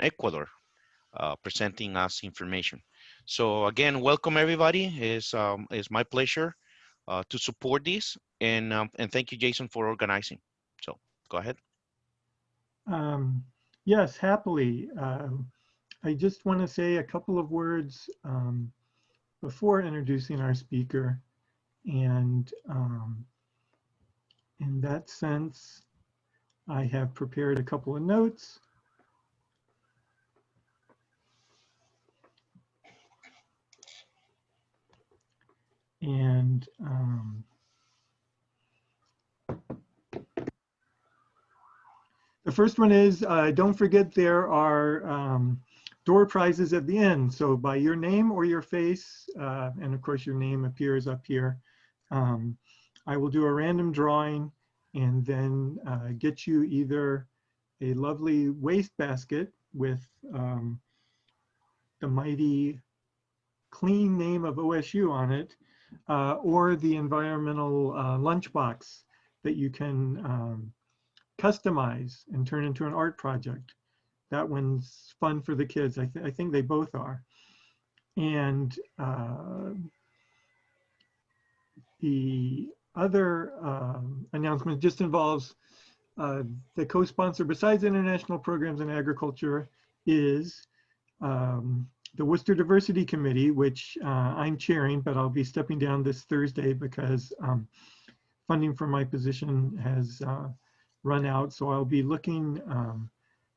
Ecuador, presenting us information. So again, welcome everybody. It's my pleasure to support this, and thank you, Jason, for organizing. So go ahead. Yes, happily. I just want to say a couple of words before introducing our speaker. And in that sense, I have prepared a couple of notes. And the first one is, don't forget there are door prizes at the end. So by your name or your face, and of course your name appears up here, I will do a random drawing and then get you either a lovely waste basket with the mighty clean name of OSU on it, or the environmental lunchbox that you can customize and turn into an art project. That one's fun for the kids. I think they both are. And the other announcement just involves the co-sponsor besides international programs in agriculture is the Wooster Diversity Committee, which I'm chairing, but I'll be stepping down this Thursday because funding for my position has run out. So I'll be looking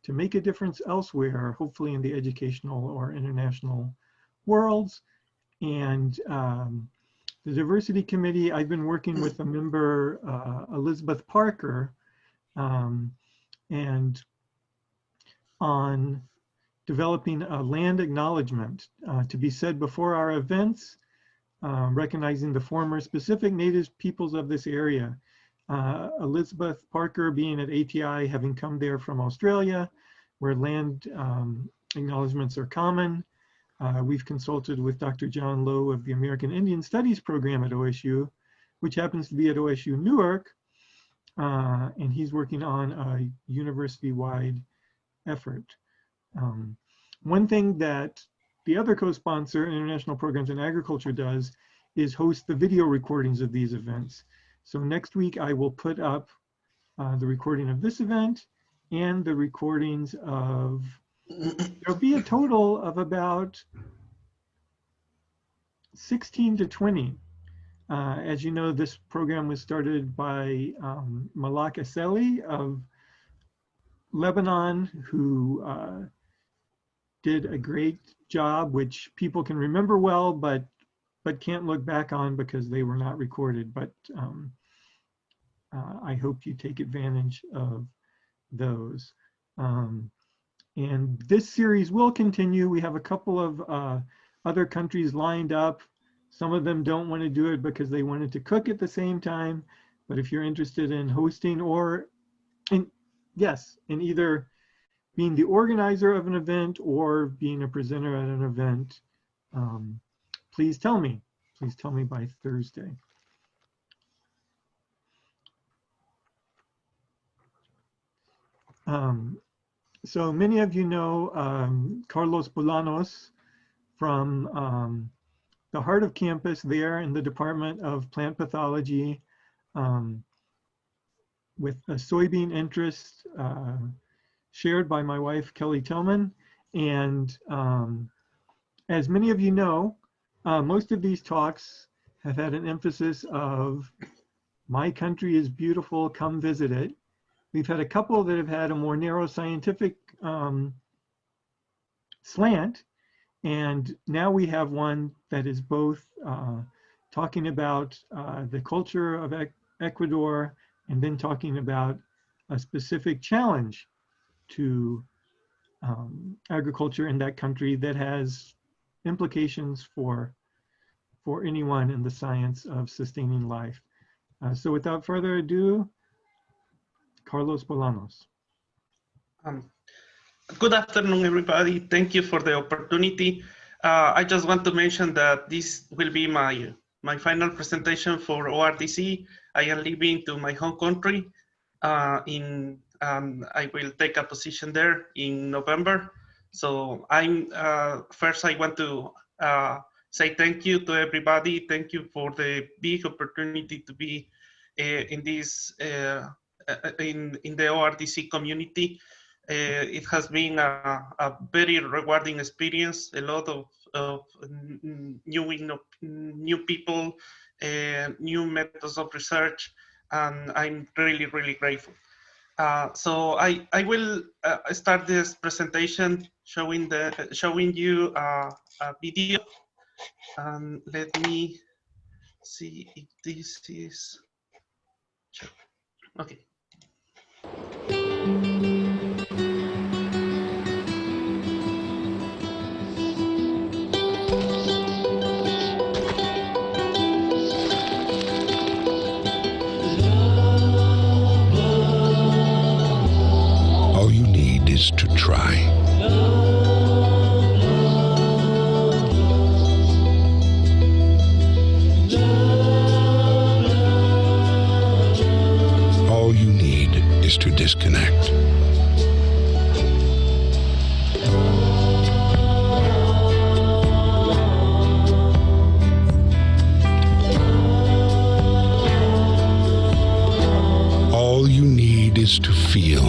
to make a difference elsewhere, hopefully in the educational or international worlds. And the Diversity Committee, I've been working with a member, Elizabeth Parker, and on developing a land acknowledgement to be said before our events, recognizing the former specific native peoples of this area. Elizabeth Parker being at ATI, having come there from Australia, where land acknowledgements are common. We've consulted with Dr. John Lowe of the American Indian Studies program at OSU, which happens to be at OSU Newark, and he's working on a university-wide effort. One thing that the other co-sponsor, International Programs in Agriculture, does is host the video recordings of these events. So next week I will put up the recording of this event and the recordings of, there'll be a total of about 16 to 20. As you know, this program was started by Malak Asseli of Lebanon, who did a great job, which people can remember well, but can't look back on because they were not recorded. But I hope you take advantage of those. And this series will continue. We have a couple of other countries lined up. Some of them don't want to do it because they wanted to cook at the same time. But if you're interested in hosting or in either being the organizer of an event or being a presenter at an event, please tell me. Please tell me by Thursday. So many of you know Carlos Bolanos from the heart of campus there in the Department of Plant Pathology, with a soybean interest shared by my wife, Kelly Tillman. And as many of you know, most of these talks have had an emphasis of my country is beautiful, come visit it. We've had a couple that have had a more narrow scientific slant. And now we have one that is both talking about the culture of Ecuador and then talking about a specific challenge to agriculture in that country that has implications for anyone in the science of sustaining life. So without further ado, Carlos Bolanos. Good afternoon, everybody. Thank you for the opportunity. I just want to mention that this will be my final presentation for ORDC. I am leaving to my home country I will take a position there in November. So I'm first I want to say thank you to everybody. Thank you for the big opportunity to be in this in the ORDC community. It has been a very rewarding experience. A lot of new people, new methods of research, and I'm really grateful. So I will start this presentation showing you a video. Let me see if this is okay. All you need is to try. All you need is to disconnect. All you need is to feel.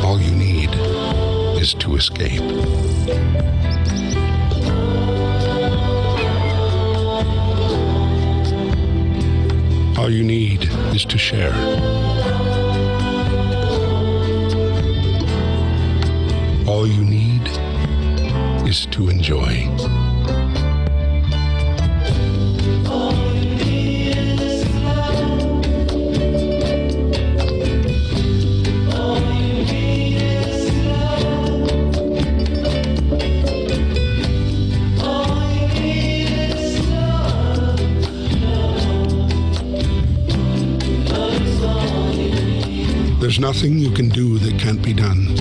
All you need is to escape. All you need is to share. All you need is to enjoy. There's nothing you can do that can't be done.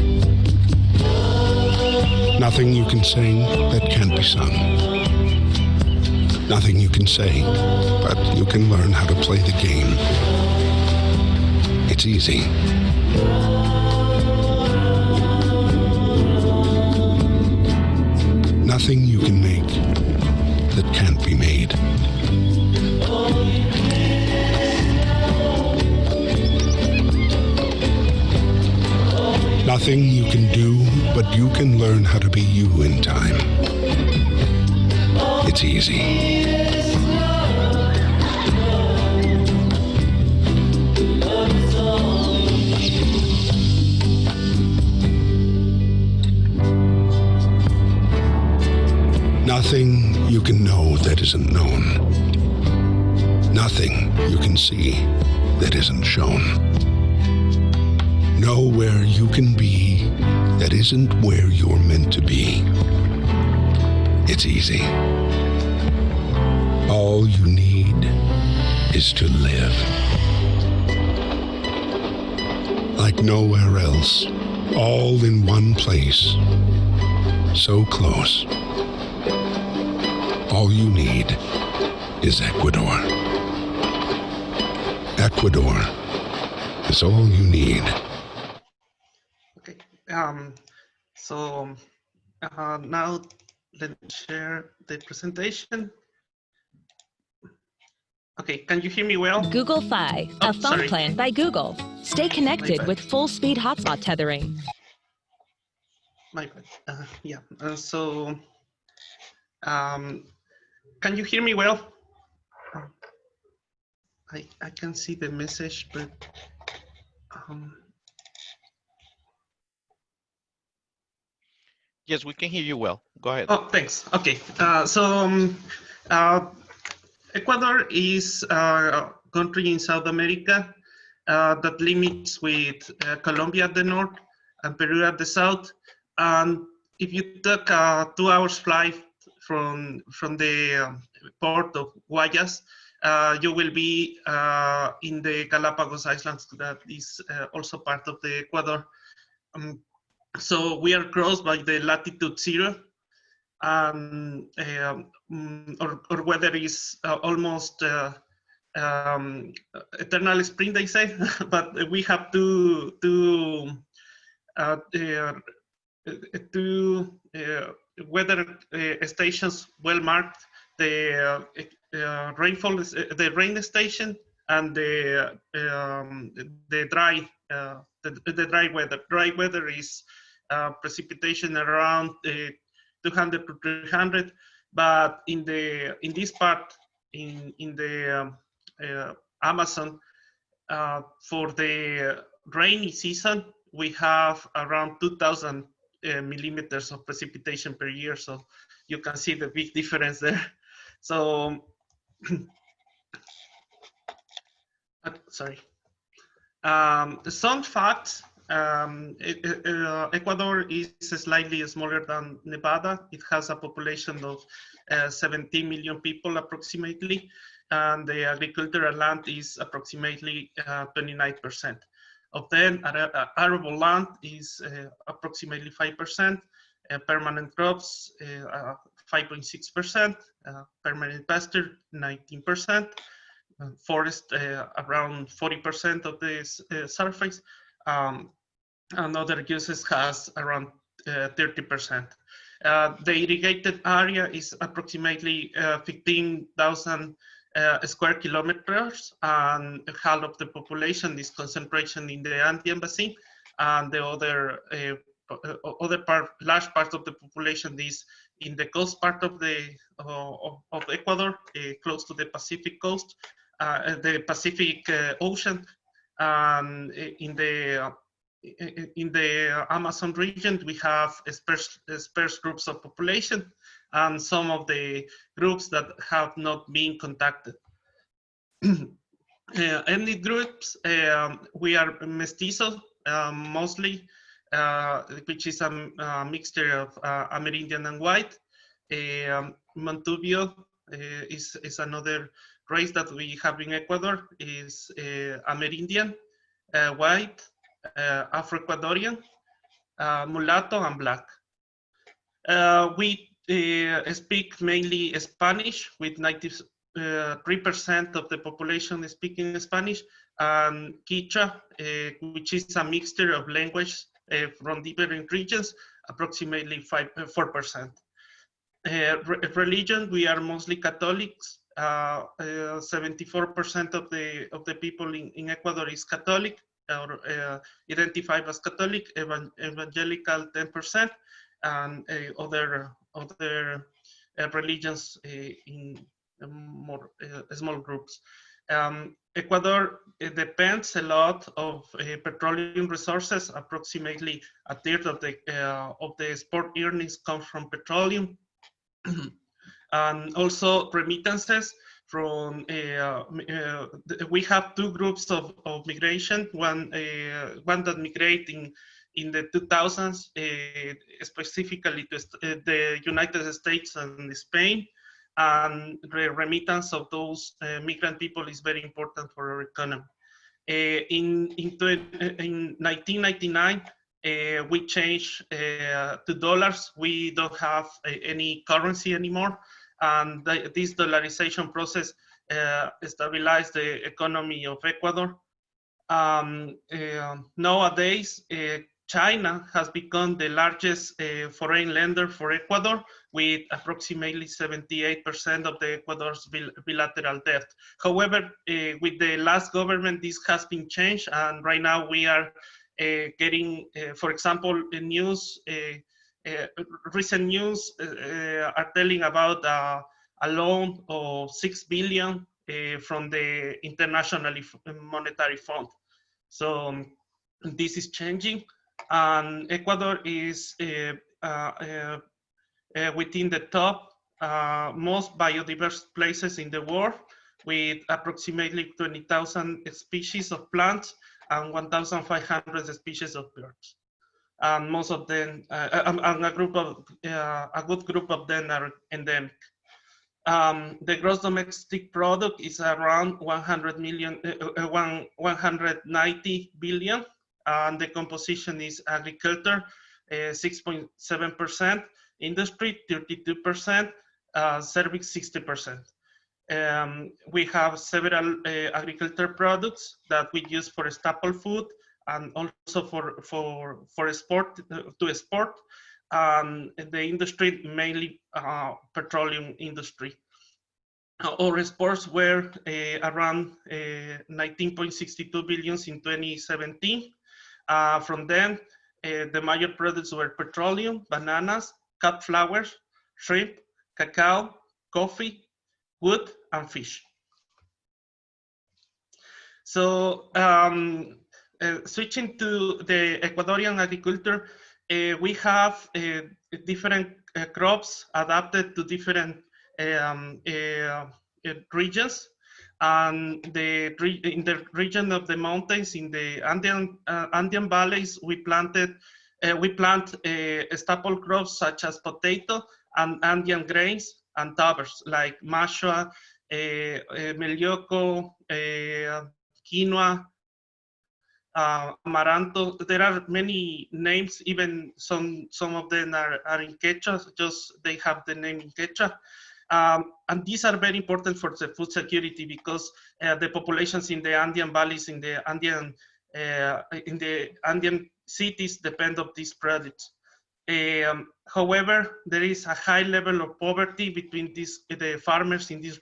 Nothing you can sing that can't be sung. Nothing you can say, but you can learn how to play the game. It's easy. Nothing you can make that can't be made. Nothing you can do, but you can learn how to be you in time. It's easy. Nothing you can know that isn't known. Nothing you can see that isn't shown. Know where you can be that isn't where you're meant to be. It's easy. All you need is to live. Like nowhere else, all in one place, so close. All you need is Ecuador. Ecuador is all you need. Okay. So now let me share the presentation. Okay, can you hear me well? Google Fi, a phone plan by Google. Stay connected with full-speed hotspot tethering. My bad. Yeah. Can you hear me well? I can see the message, but Yes, we can hear you well. Go ahead. Oh, thanks. Okay. Ecuador is a country in South America that limits with Colombia at the north and Peru at the south. And if you took a 2 hours flight from the port of Guayas, you will be in the Galapagos Islands that is also part of the Ecuador. So we are crossed by the latitude 0. or weather is almost eternal spring, they say. But we have two weather stations well marked: the rainfall, the rain station, and the dry the dry weather. Dry weather is precipitation around 200 to 300, but in this part in the Amazon, for the rainy season, we have around 2,000 millimeters of precipitation per year. So you can see the big difference there. So, sorry. Some facts. Ecuador is slightly smaller than Nevada. It has a population of 17 million people approximately, and the agricultural land is approximately 29%. Of them, arable land is approximately 5%, permanent crops 5.6%, permanent pasture 19%, forest around 40% of the surface, and other uses has around 30%. The irrigated area is approximately 15,000 square kilometers, and half of the population is concentration in the Andean Basin, and the large part of the population is in the coast part of the of Ecuador, close to the Pacific coast, the Pacific Ocean. In the Amazon region, we have sparse groups of population, and some of the groups that have not been contacted. Ethnic groups, we are mestizo mostly, which is a mixture of Amerindian and white. Montubio is another race that we have in Ecuador, is Amerindian, white, Afro-Ecuadorian, mulatto, and black. We speak mainly Spanish, with 93% of the population speaking Spanish, and Quichua, which is a mixture of language from different regions, approximately 4%. Religion, we are mostly Catholics. 74% of the people in Ecuador is Catholic, or identified as Catholic. Evangelical 10%, and other religions in more small groups. Ecuador depends a lot of petroleum resources. Approximately a third of the export earnings come from petroleum, and also remittances from. We have two groups of migration. One that migrate in the 2000s, specifically to the United States and Spain. And the remittance of those migrant people is very important for our economy. In 1999, we changed to dollars. We don't have any currency anymore, and this dollarization process stabilized the economy of Ecuador. Nowadays, China has become the largest foreign lender for Ecuador, with approximately 78% of the Ecuador's bilateral debt. However, with the last government, this has been changed, and right now we are getting, for example, the news, recent news are telling about a loan of 6 billion from the International Monetary Fund. So this is changing. And Ecuador is within the top most biodiverse places in the world, with approximately 20,000 species of plants and 1,500 species of birds. And most of them, and a good group of them are endemic. The gross domestic product is around 190 billion. And the composition is agriculture, 6.7%, industry 32%, service 60%. We have several agricultural products that we use for staple food and also for export to export. The industry mainly petroleum industry. Our exports were around 19.62 billion in 2017. From then, the major products were petroleum, bananas, cut flowers, shrimp, cacao, coffee, wood, and fish. So switching to the Ecuadorian agriculture, we have different crops adapted to different regions. And in the region of the mountains, in the Andean valleys, we plant staple crops such as potato and Andean grains and tubers like mashua, melioco, quinoa, amaranto. There are many names, even some of them are in Quechua, just they have the name in Quechua. And these are very important for the food security because the populations in the Andean valleys, in the Andean cities depend on these products. However, there is a high level of poverty between the farmers in this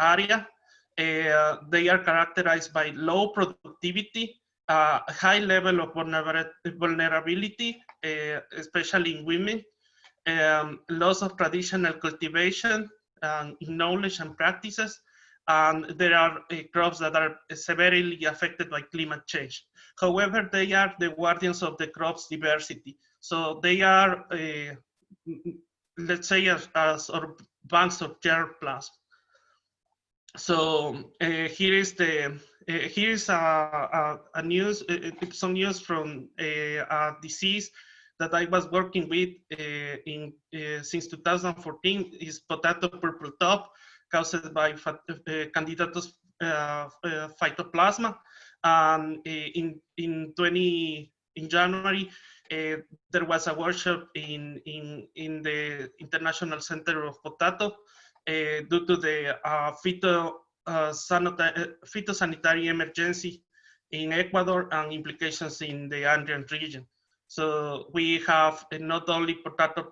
area. They are characterized by low productivity, high level of vulnerability, especially in women, loss of traditional cultivation, knowledge and practices, and there are crops that are severely affected by climate change. However, they are the guardians of the crop's diversity. So they are, let's say, as banks of germplasm. So here is some news from a disease that I was working with since 2014 is potato purple top, caused by Candidatus phytoplasma. And in January, there was a workshop in the International Center of Potato due to the phytosanitary emergency in Ecuador and implications in the Andean region. So we have not only potato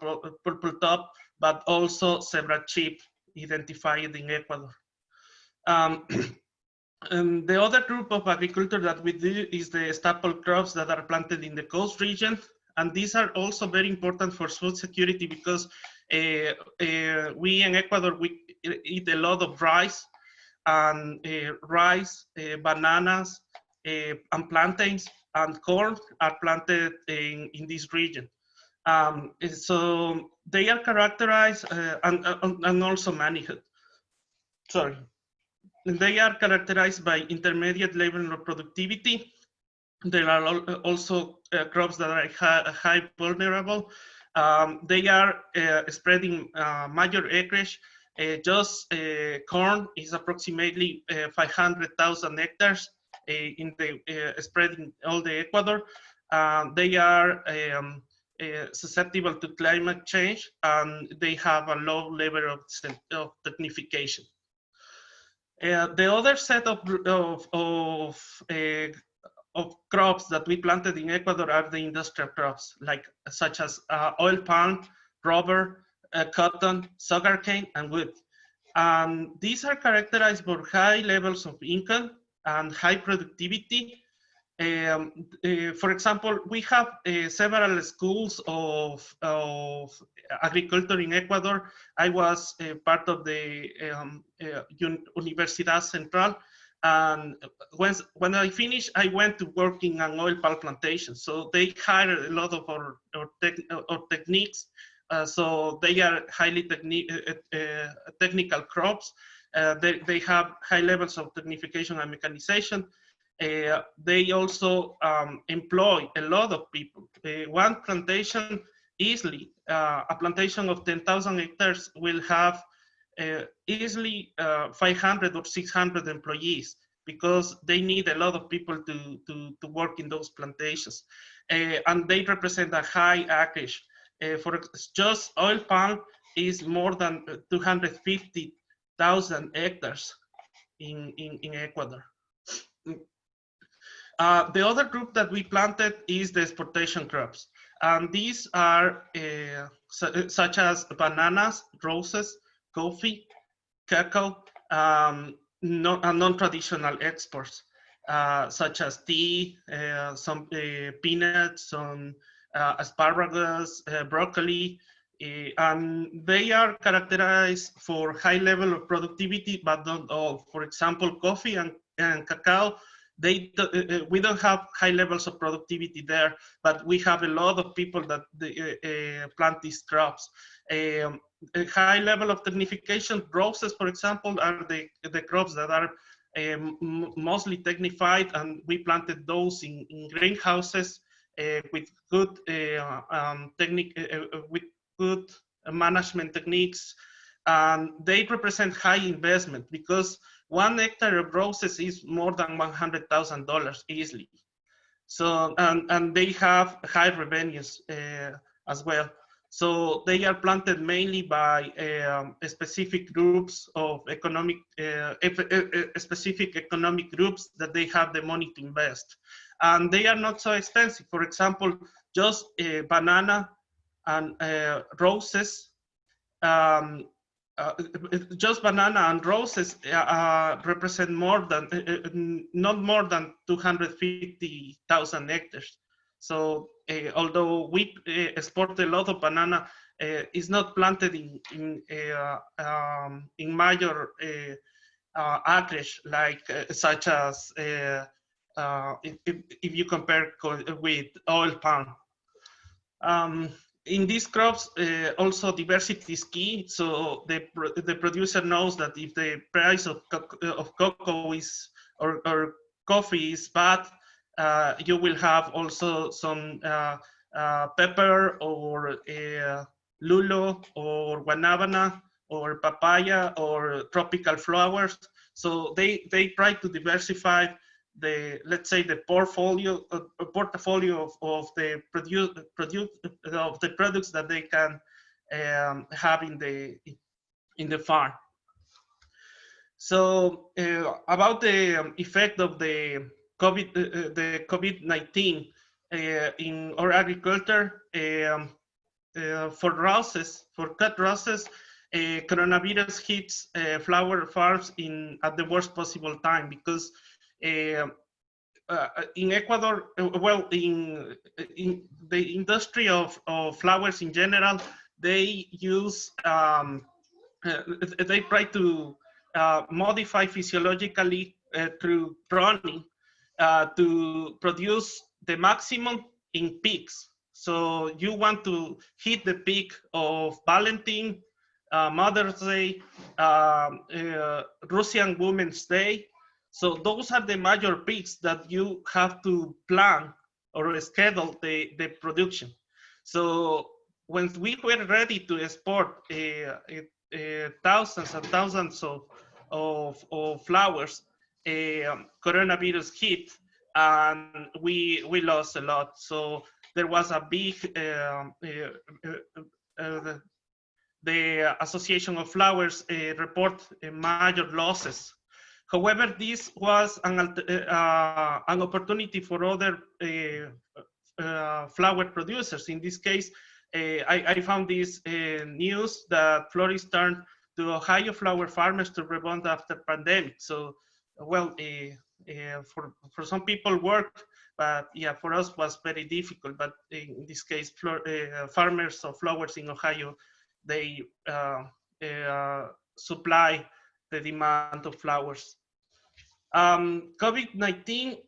purple top, but also zebra chip identified in Ecuador. And the other group of agriculture that we do is the staple crops that are planted in the coast region. And these are also very important for food security because we in Ecuador, we eat a lot of rice, and bananas, and plantains and corn are planted in this region. So they are characterized and also managed. Sorry. They are characterized by intermediate level of productivity. There are also crops that are high vulnerable. They are spreading major acreage. Just corn is approximately 500,000 hectares in the spreading all the Ecuador. They are susceptible to climate change, and they have a low level of technification. The other set of crops that we planted in Ecuador are the industrial crops, such as oil palm, rubber, cotton, sugarcane, and wood. These are characterized by high levels of income and high productivity. For example, we have several schools of agriculture in Ecuador. I was part of the Universidad Central, and when I finished, I went to work in an oil palm plantation. So they hired a lot of our techniques. So they are highly technical crops. They have high levels of technification and mechanization. They also employ a lot of people. One plantation easily, a plantation of 10,000 hectares will have easily 500 or 600 employees because they need a lot of people to work in those plantations. And they represent a high acreage. For just oil palm is more than 250,000 hectares in Ecuador. The other group that we planted is the exportation crops. And these are such as bananas, roses, coffee, cacao, and non-traditional exports, such as tea, some peanuts, some asparagus, broccoli, and they are characterized for high level of productivity, but not all. For example, coffee and cacao, we don't have high levels of productivity there, but we have a lot of people that plant these crops. A high level of technification, roses, for example, are the crops that are mostly technified, and we planted those in greenhouses with good with good management techniques, and they represent high investment because 1 hectare of roses is more than $100,000 easily. So, and they have high revenues as well. So they are planted mainly by specific groups of specific economic groups that they have the money to invest. And they are not so expensive. For example, just banana and roses, just banana and roses represent more than, not more than 250,000 hectares. So although we export a lot of banana, it's not planted in major acreage, like such as if you compare with oil palm. In these crops, also diversity is key. So the producer knows that if the price of cocoa is or coffee is bad, you will have also some pepper or lulo or guanabana or papaya or tropical flowers. So they try to diversify the, let's say, the portfolio of the products that they can have in the farm. So about the effect of the COVID-19 in our agriculture, for roses, for cut roses, coronavirus hits flower farms at the worst possible time, because in Ecuador, well, in the industry of flowers in general, they use, they try to modify physiologically through pruning to produce the maximum in peaks. So you want to hit the peak of Valentine, Mother's Day, Russian Women's Day. So those are the major peaks that you have to plan or schedule the production. So when we were ready to export thousands and thousands of flowers, coronavirus hit, and we lost a lot. So there was a big, the Association of Flowers report major losses. However, this was an opportunity for other flower producers. In this case, I found this news that florists turned to Ohio flower farmers to rebound after pandemic. So, well, for some people worked, but yeah, for us was very difficult. But in this case, farmers of flowers in Ohio, they supply the demand of flowers. COVID-19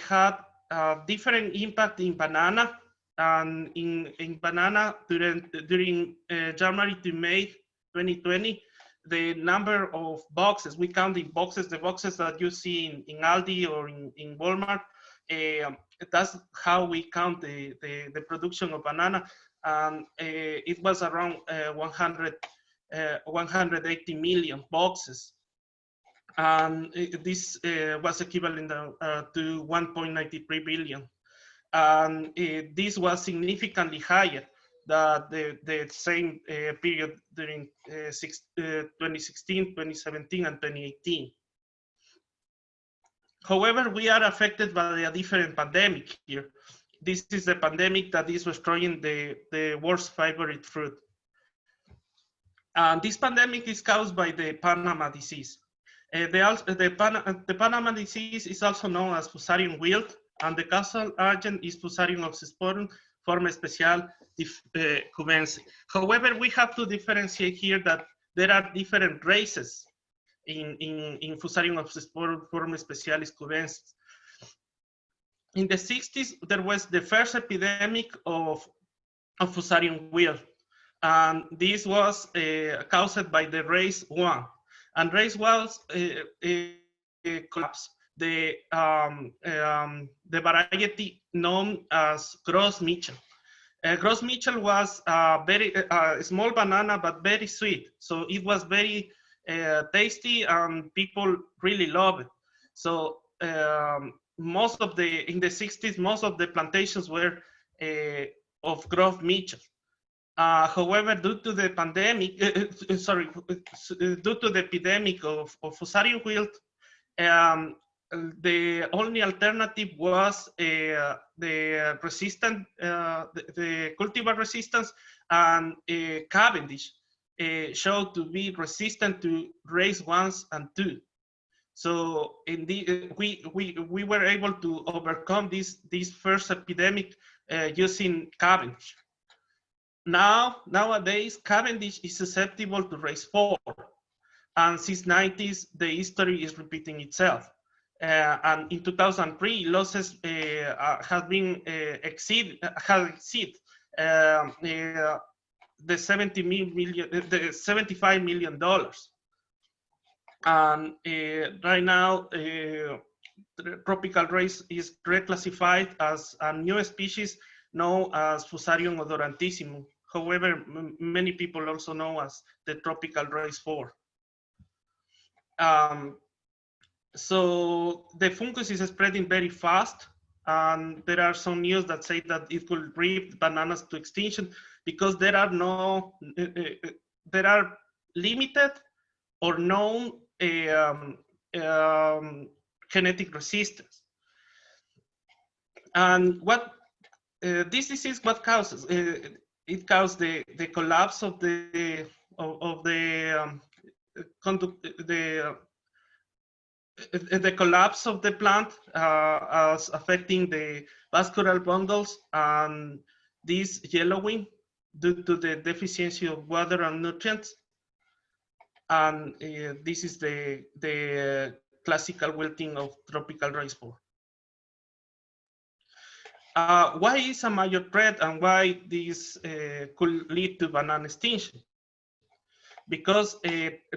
had a different impact in banana, and in banana during January to May 2020, the number of boxes, we count in boxes, the boxes that you see in Aldi or in Walmart, that's how we count the production of banana. And it was around 180 million boxes. And this was equivalent to 1.93 billion. And this was significantly higher than the same period during 2016, 2017, and 2018. However, we are affected by a different pandemic here. This is the pandemic that is destroying the world's favorite fruit. And this pandemic is caused by the Panama disease. The Panama disease is also known as Fusarium wilt, and the causal agent is Fusarium oxysporum, form special cubense. However, we have to differentiate here that there are different races in Fusarium oxysporum, form specialis cubense. In the 60s, there was the first epidemic of Fusarium wilt, and this was caused by the race 1. And race was collapse. The variety known as Gros Michel. Gros Michel was a very small banana, but very sweet. So it was very tasty, and people really love it. So most of in the 60s, most of the plantations were of Gros Michel. However, due to the pandemic, due to the epidemic of Fusarium wilt, the only alternative was the resistant, the cultivar resistance, and Cavendish showed to be resistant to race 1 and 2. So indeed, we were able to overcome this first epidemic using Cavendish. Nowadays, Cavendish is susceptible to race 4, and since 90s, the history is repeating itself. And in 2003, losses have been exceed the $75 million. And right now, tropical race is reclassified as a new species known as Fusarium odorantissimum. However, many people also know as the tropical race 4. So the fungus is spreading very fast, and there are some news that say that it will rip bananas to extinction because there are limited or known genetic resistance. And what this disease, what causes? It causes the collapse of the collapse of the plant, as affecting the vascular bundles, and this yellowing due to the deficiency of water and nutrients. And this is the classical wilting of tropical race 4. Why is a major threat, and why this could lead to banana extinction? Because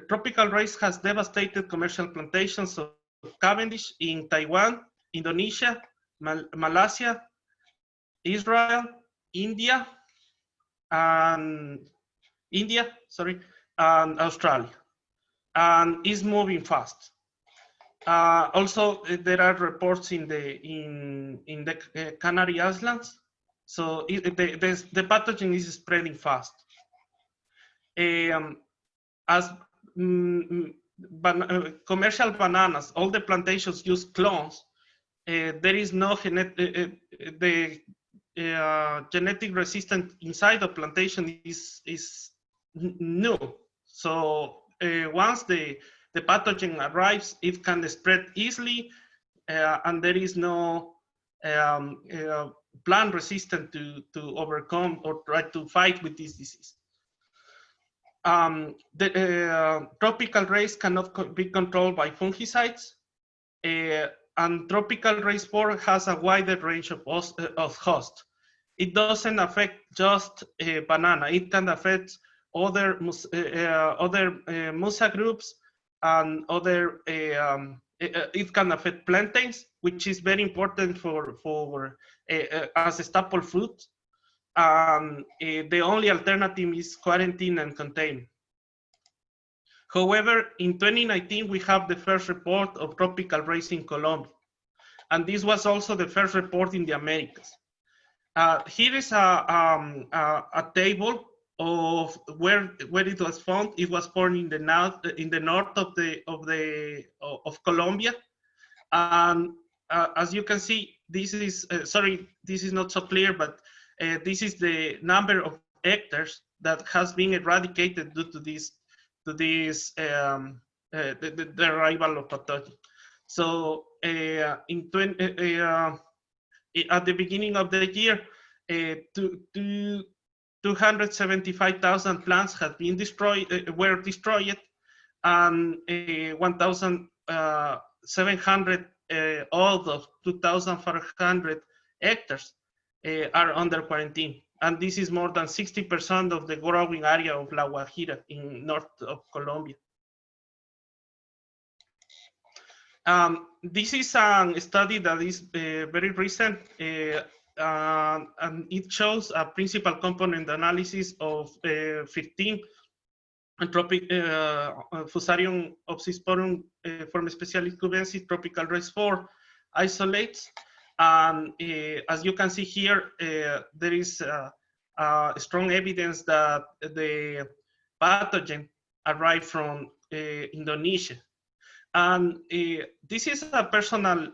tropical race has devastated commercial plantations of Cavendish in Taiwan, Indonesia, Malaysia, Israel, India, and Australia, and is moving fast. Also, there are reports in the Canary Islands, so the pathogen is spreading fast. As commercial bananas, all the plantations use clones. There is no genetic resistance inside the plantation is new. So once the pathogen arrives, it can spread easily, and there is no plant resistant to overcome or try to fight with this disease. The tropical race cannot be controlled by fungicides, and tropical race 4 has a wider range of hosts. It doesn't affect just banana. It can affect other musa groups, and other. It can affect plantains, which is very important for as a staple fruit. The only alternative is quarantine and containment. However, in 2019, we have the first report of tropical race in Colombia. And this was also the first report in the Americas. Here is a table of where it was found. It was found in the north of Colombia, and as you can see, this is sorry, this is not so clear, but this is the number of hectares that has been eradicated due to the arrival of pathogens. So at the beginning of the year, 275,000 plants had been were destroyed, and 1,700 out of 2,400 hectares are under quarantine. And this is more than 60% of the growing area of La Guajira in north of Colombia. This is a study that is very recent, and it shows a principal component analysis of 15 tropic Fusarium, oxysporum, form specialis cubense, tropical race 4 isolates. And as you can see here, there is strong evidence that the pathogen arrived from Indonesia. And this is a personal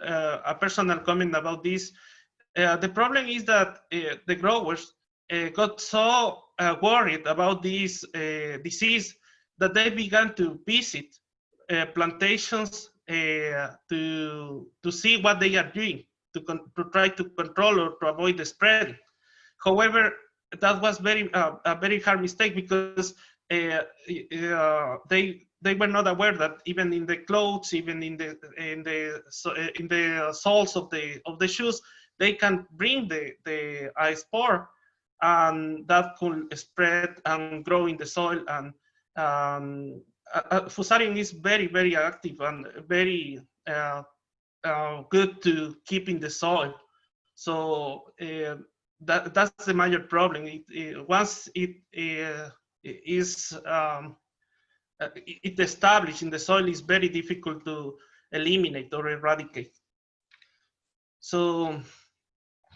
comment about this. The problem is that the growers got so worried about this disease that they began to visit plantations to see what they are doing to try to control or to avoid the spread. However, that was a very hard mistake, because they were not aware that even in the clothes, even in the soles of the shoes, they can bring the spore, and that could spread and grow in the soil. And Fusarium is very, very active and very good to keep in the soil. So that's the major problem. Once it is established in the soil, is very difficult to eliminate or eradicate. So,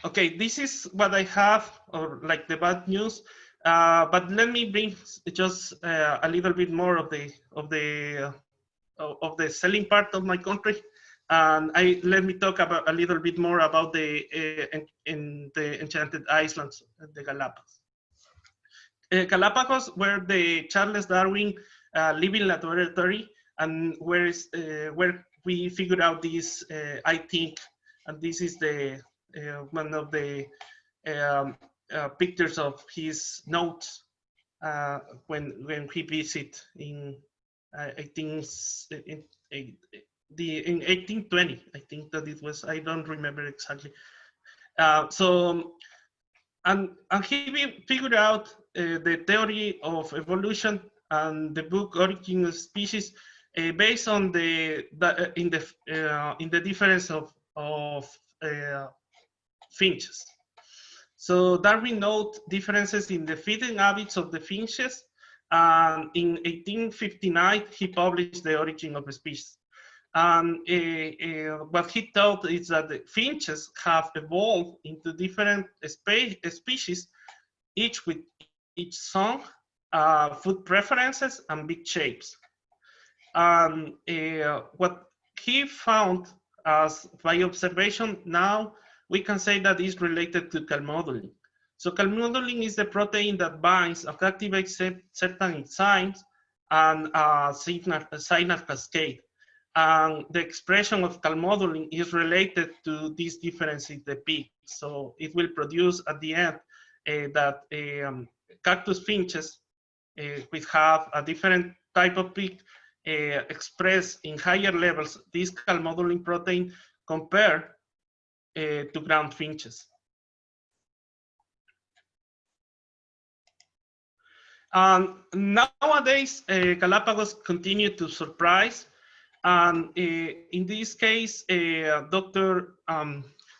okay, this is what I have, or like the bad news. But let me bring just a little bit more of the selling part of my country, and let me talk about a little bit more about the enchanted islands, the Galapagos. Galapagos were the Charles Darwin living laboratory, and where we figured out this, I think, and this is the one of the pictures of his notes when he visited in I think in 1820. I think that it was. I don't remember exactly. And he figured out the theory of evolution and the book Origin of Species based on the difference of finches. So Darwin noted differences in the feeding habits of the finches, and in 1859 he published The Origin of Species. And what he thought is that the finches have evolved into different species, each with each song, food preferences, and big shapes. And what he found as by observation now, we can say that is related to calmodulin. So calmodulin is the protein that binds and activates certain enzymes and signal cascade. And the expression of calmodulin is related to this difference in the peak. So it will produce at the end that cactus finches which have a different type of peak express in higher levels this calmodulin protein compared to ground finches. Nowadays, Galapagos continue to surprise. And in this case, Dr.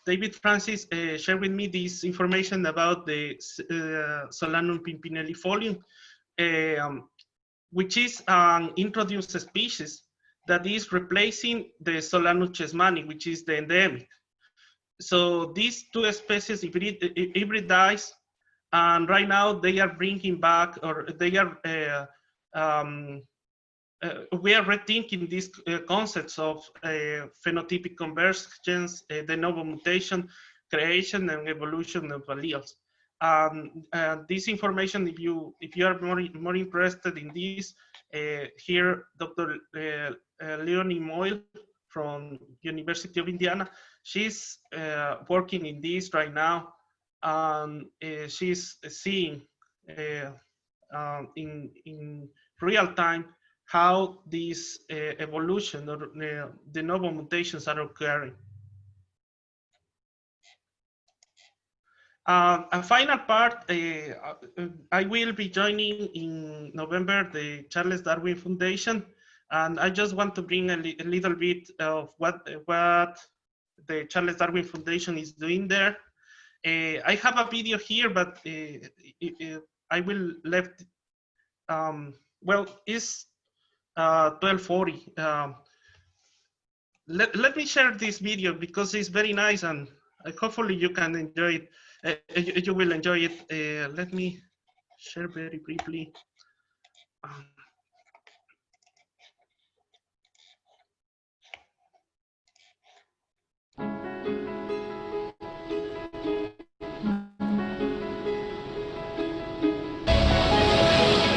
David Francis shared with me this information about the Solanum pimpinellifolium. which is an introduced species that is replacing the Solanus chesmani, which is the endemic. So these two species hybridize, and right now they are bringing back, or they are, we are rethinking these concepts of phenotypic convergence, de novo mutation, creation and evolution of alleles. This information, if you are more interested in this, here Dr. Leonie Moyle from University of Indiana, she's working in this right now, and she's seeing in real time how these evolution or de novo mutations are occurring. A final part, I will be joining in November the Charles Darwin Foundation, and I just want to bring a little bit of what the Charles Darwin Foundation is doing there. I have a video here, but I will left, well, it's 12:40. Let me share this video because it's very nice, and hopefully you can enjoy it. You will enjoy it. Let me share very briefly.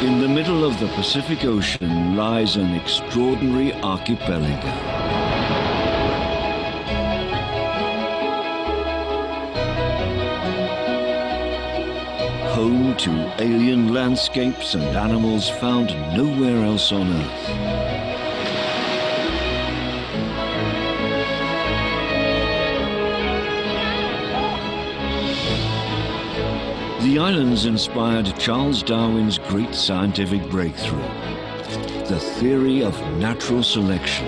In the middle of the Pacific Ocean lies an extraordinary archipelago. Home to alien landscapes and animals found nowhere else on Earth. The islands inspired Charles Darwin's great scientific breakthrough, the theory of natural selection.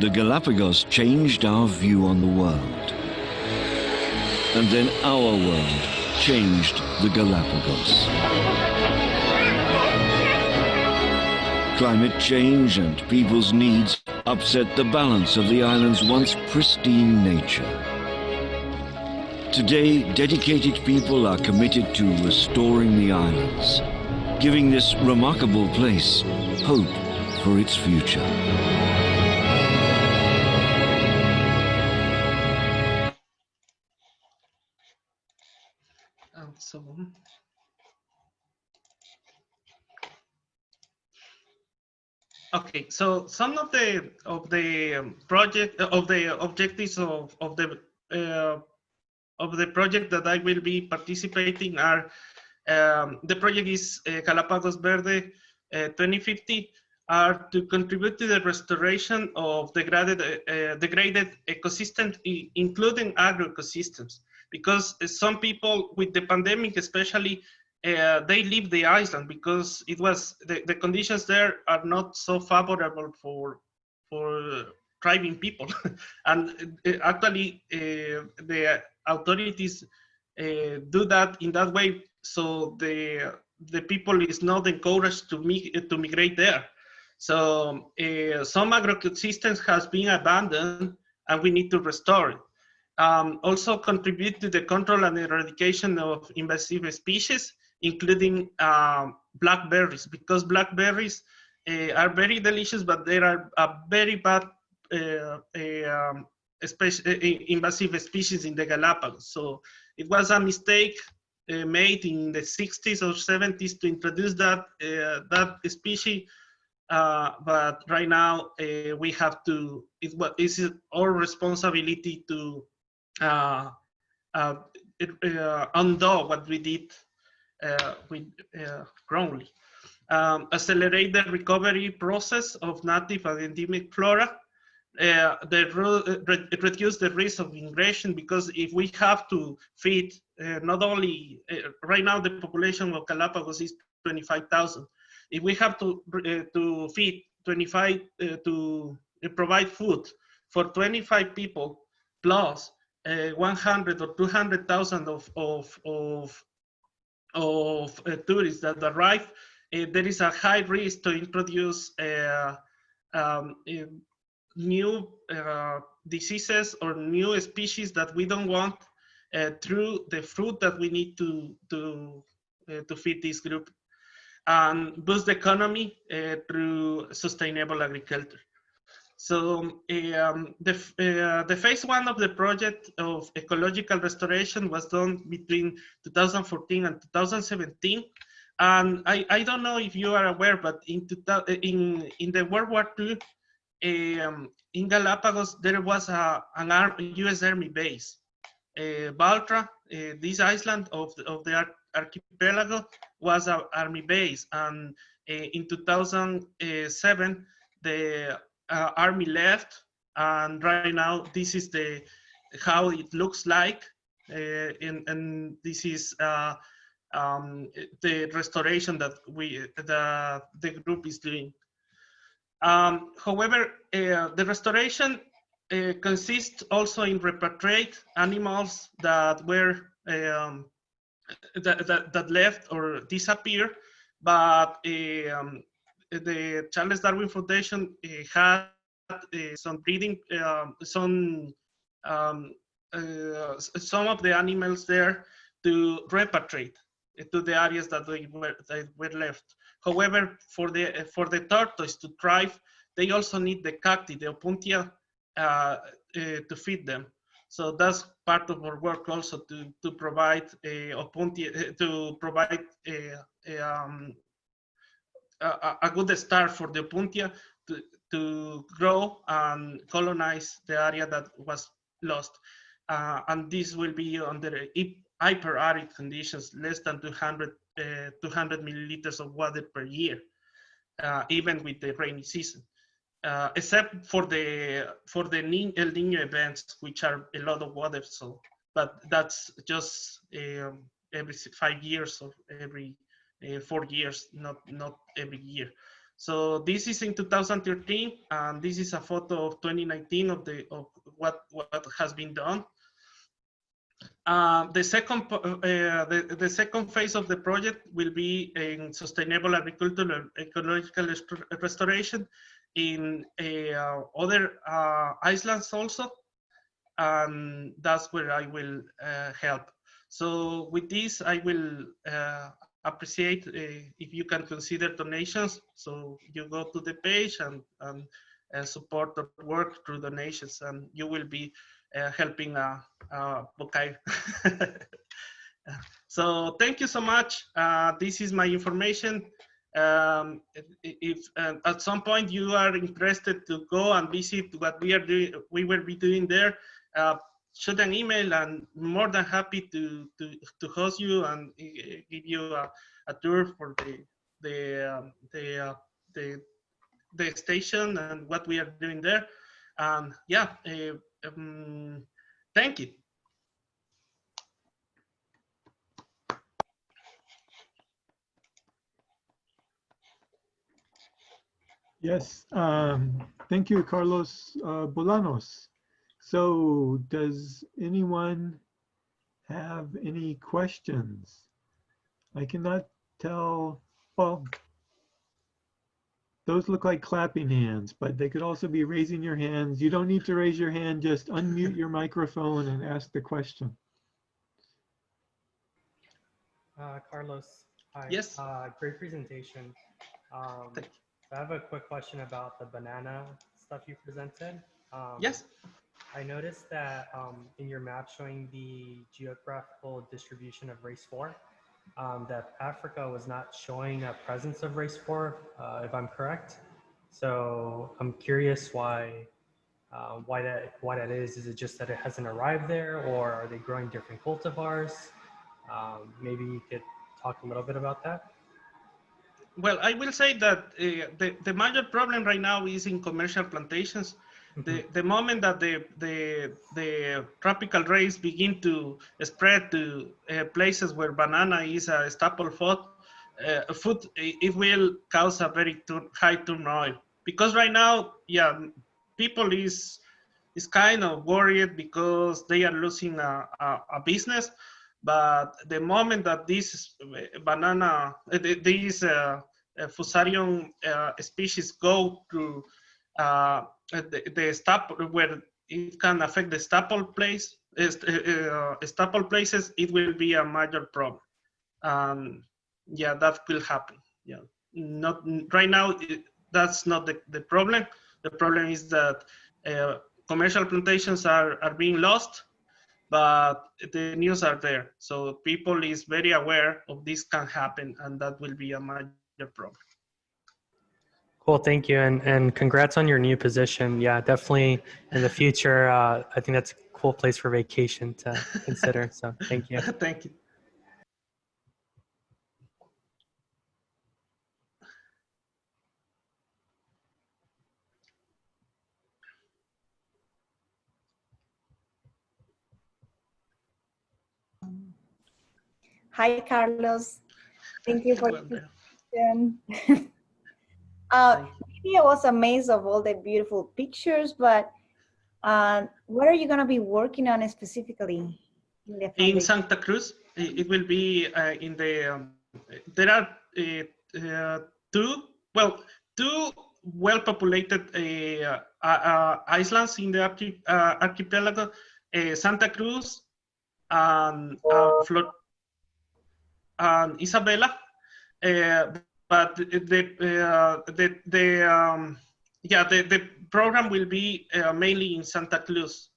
The Galapagos changed our view on the world. And then our world changed the Galapagos. Climate change and people's needs upset the balance of the island's once pristine nature. Today, dedicated people are committed to restoring the islands, giving this remarkable place hope for its future. Okay, so some of the project of the objectives of the project that I will be participating are the project is Galapagos Verde 2050, are to contribute to the restoration of degraded ecosystems, including agroecosystems, because some people with the pandemic especially, they leave the island because it was the conditions there are not so favorable for thriving people. And actually the authorities do that in that way, so the people is not encouraged to migrate there. So some agroecosystems has been abandoned and we need to restore it. Also contribute to the control and eradication of invasive species, including blackberries, because blackberries are very delicious, but they are a very bad invasive species in the Galapagos. So it was a mistake made in the 60s or 70s to introduce that species, but right now we have to, it's our responsibility to undo what we did with Crowley. Accelerate the recovery process of native and endemic flora. Reduce the risk of migration, because if we have to feed not only right now the population of Galapagos is 25,000. If we have to feed 25 to provide food for 25 people plus 100 or 200,000 of tourists that arrive, there is a high risk to introduce new diseases or new species that we don't want through the food that we need to feed this group, and boost the economy through sustainable agriculture. So the phase one of the project of ecological restoration was done between 2014 and 2017. And I don't know if you are aware, but in the World War II, in Galapagos, there was an US Army base. Baltra, this island of the archipelago, was an army base. And in 2007, the army left, and right now this is how it looks like, and this is the restoration that the group is doing. However, the restoration consists also in repatriate animals that were that left or disappeared, but the Charles Darwin Foundation had some breeding, some of the animals there to repatriate to the areas that they were left. However, for the tortoise to thrive, they also need the cacti, the opuntia, to feed them. So that's part of our work also to provide opuntia, to provide a good start for the opuntia to grow and colonize the area that was lost. And this will be under hyper-arid conditions, less than 200 milliliters of water per year, even with the rainy season, except for the El Niño events, which are a lot of water. So, but that's just every 5 years or every 4 years, not every year. So this is in 2013, and this is a photo of 2019 of what has been done. The second phase of the project will be in sustainable agriculture and ecological restoration in other islands also, and that's where I will help. So with this, I will appreciate if you can consider donations. So you go to the page and support the work through donations, and you will be helping Bokay. So thank you so much. This is my information. If at some point you are interested to go and visit what we are doing, we will be doing there, shoot an email, and more than happy to host you and give you a tour for the station and what we are doing there. And yeah, thank you. Yes, thank you, Carlos Bolanos. So does anyone have any questions? I cannot tell, well, those look like clapping hands, but they could also be raising your hands. You don't need to raise your hand, just unmute your microphone and ask the question. Carlos, hi. Yes. Great presentation. I have a quick question about the banana stuff you presented. Yes. I noticed that in your map showing the geographical distribution of race 4, that Africa was not showing a presence of race 4, if I'm correct. So I'm curious why that is. Is it just that it hasn't arrived there, or are they growing different cultivars? Maybe you could talk a little bit about that. Well, I will say that the major problem right now is in commercial plantations. Mm-hmm. The moment that the tropical rays begin to spread to places where banana is a staple food, it will cause a very high turnover. because right now, yeah, people is kind of worried because they are losing a business. But the moment that this banana, this Fusarium species go to the staple, where it can affect the staple place, staple places, it will be a major problem. Yeah, that will happen. Yeah, not right now. That's not the problem. The problem is that commercial plantations are being lost, but the news are there. So people is very aware of this can happen, and that will be a major problem. Cool, thank you, and congrats on your new position. Yeah, definitely in the future, I think that's a cool place for vacation to consider. So thank you. Thank you. Hi, Carlos. Thank you for Well, the question. Maybe I was amazed of all the beautiful pictures, but what are you going to be working on specifically in the in foundation? Santa Cruz, it will be in the. There are two well-populated islands in the archipelago, Santa Cruz and Isabela. But the program will be mainly in Santa Cruz.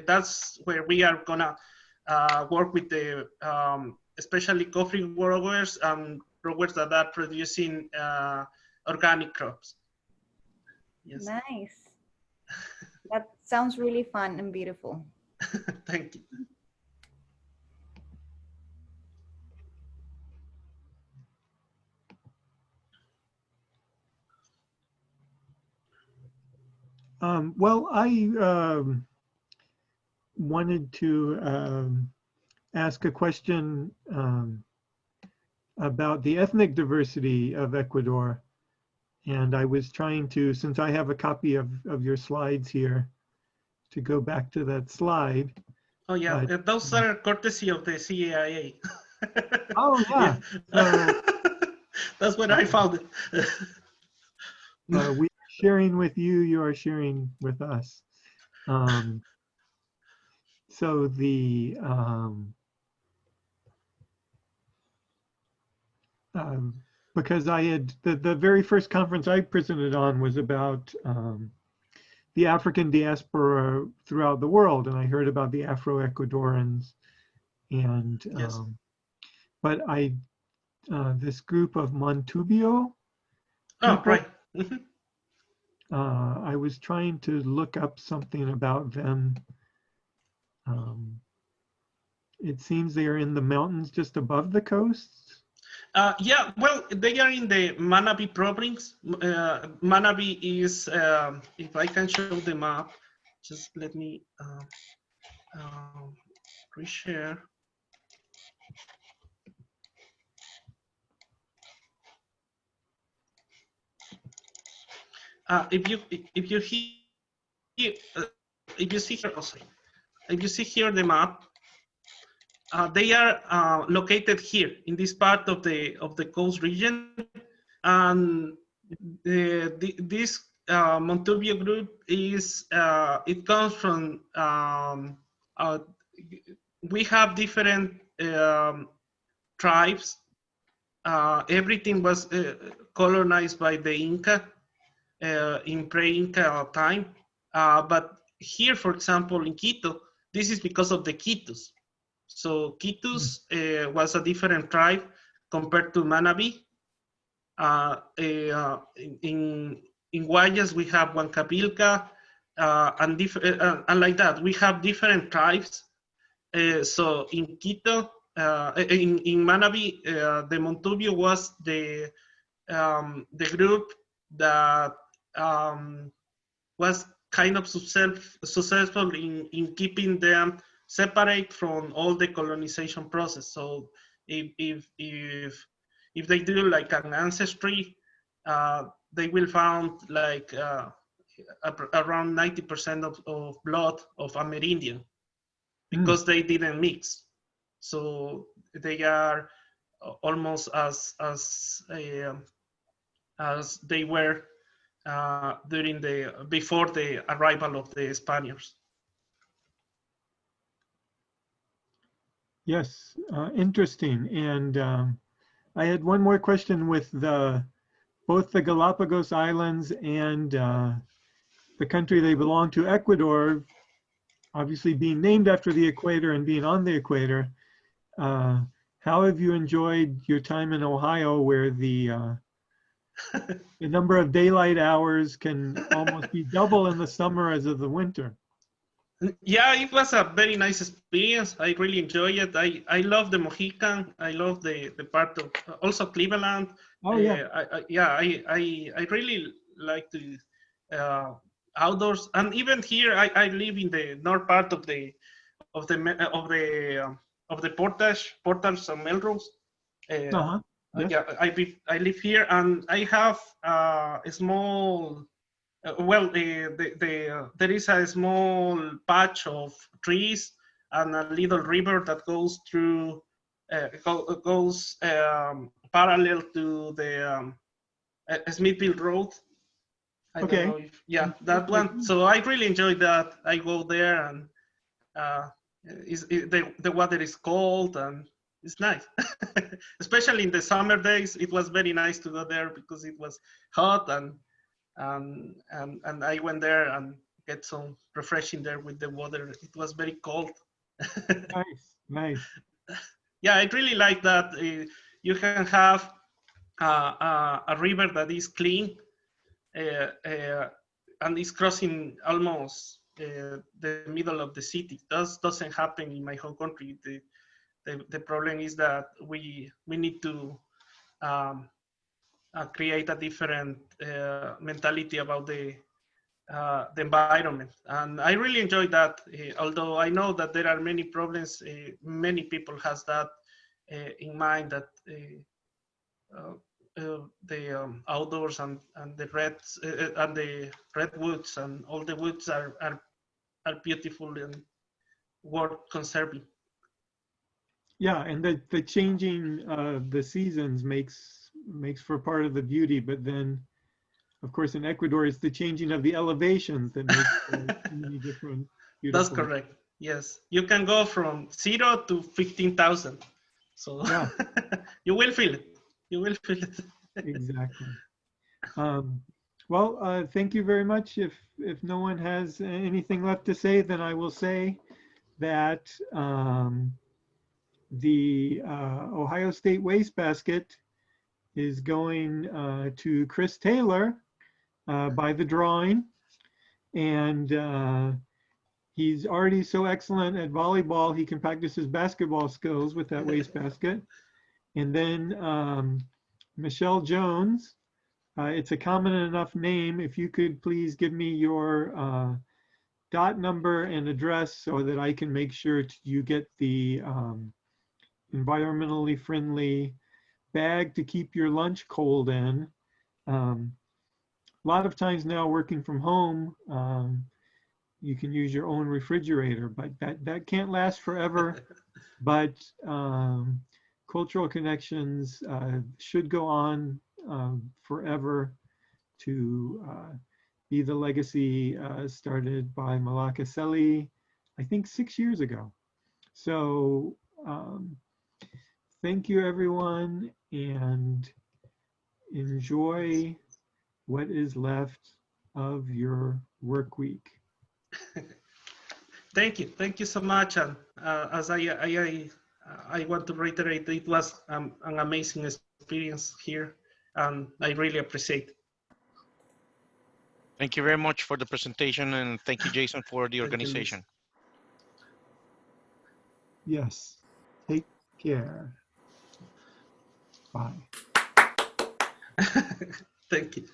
That's where we are gonna work with the especially coffee growers and growers that are producing organic crops. Yes. Nice. That sounds really fun and beautiful. Thank you. Well, I wanted to ask a question about the ethnic diversity of Ecuador. And I was trying to, since I have a copy of your slides here, to go back to that slide. Oh yeah, but, those are courtesy of the CAIA. Oh yeah. Yeah. That's when I found it. We are sharing with you, you are sharing with us. So because I had, the very first conference I presented on was about the African diaspora throughout the world, and I heard about the Afro-Ecuadorians, and Yes. but this group of Montubio Oh, people, right. Mhm. I was trying to look up something about them. It seems they are in the mountains just above the coasts. Yeah, well, they are in the Manabi province. Manabi is, if I can show the map, just let me reshare. If you see here, oh, sorry. If you see here the map, they are located here in this part of the coast region, and this Montubio group is it comes from we have different tribes. Everything was colonized by the Inca in pre-Inca time, but here, for example, in Quito, this is because of the Quitus. So Quitus was a different tribe compared to Manabi. In Guayas, we have Huancavelica, and like that. We have different tribes. So in Quito, in Manabi, the Montubio was the group that was kind of successful in keeping them separate from all the colonization process. So if they do like an ancestry, they will found like around 90% of blood of Amerindian because they didn't mix. So they are almost as they were during before the arrival of the Spaniards. Yes, interesting. And I had one more question with both the Galapagos Islands and the country they belong to, Ecuador, obviously being named after the equator and being on the equator. How have you enjoyed your time in Ohio, where the number of daylight hours can almost be double in the summer as of the winter? Yeah, it was a very nice experience. I really enjoy it. I love the Mohican. I love the part of also Cleveland. Oh yeah. I really like the outdoors, and even here I live in the north part of the Portage and Melrose. Uh-huh. Yes. Yeah, I live here, and I have a small. There is a small patch of trees and a little river that goes through, goes parallel to the Smithville Road. I don't know if, yeah, that one. So I really enjoy that. I go there, and the water is cold and it's nice. Especially in the summer days, it was very nice to go there because it was hot, and I went there and get some refreshing there with the water. It was very cold. Nice. Yeah, I really like that. You can have a river that is clean and is crossing almost the middle of the city. That doesn't happen in my home country. The problem is that we need to create a different mentality about the environment, and I really enjoy that. Although I know that there are many problems, many people has that in mind, that the outdoors and the redwoods and all the woods are beautiful and worth conserving. Yeah, and the changing of the seasons makes for part of the beauty, but then, of course, in Ecuador, it's the changing of the elevations that makes many different. That's correct. Yes, you can go from 0 to 15,000. So yeah. You will feel it. You will feel it. Exactly. Well, thank you very much. If no one has anything left to say, then I will say that the Ohio State Wastebasket is going to Chris Taylor by the drawing, and he's already so excellent at volleyball he can practice his basketball skills with that wastebasket. And then Michelle Jones, it's a common enough name. If you could please give me your dot number and address so that I can make sure you get the environmentally friendly bag to keep your lunch cold in. A lot of times now, working from home, you can use your own refrigerator, but that can't last forever. But Cultural Connections should go on forever to be the legacy started by Malaka Selly, I think 6 years ago. So thank you, everyone, and enjoy what is left of your work week. Thank you so much. And as I want to reiterate, it was an amazing experience here, and I really appreciate it. Thank you very much for the presentation, and thank you, Jason, for the organization. Yes, take care. Bye. Thank you.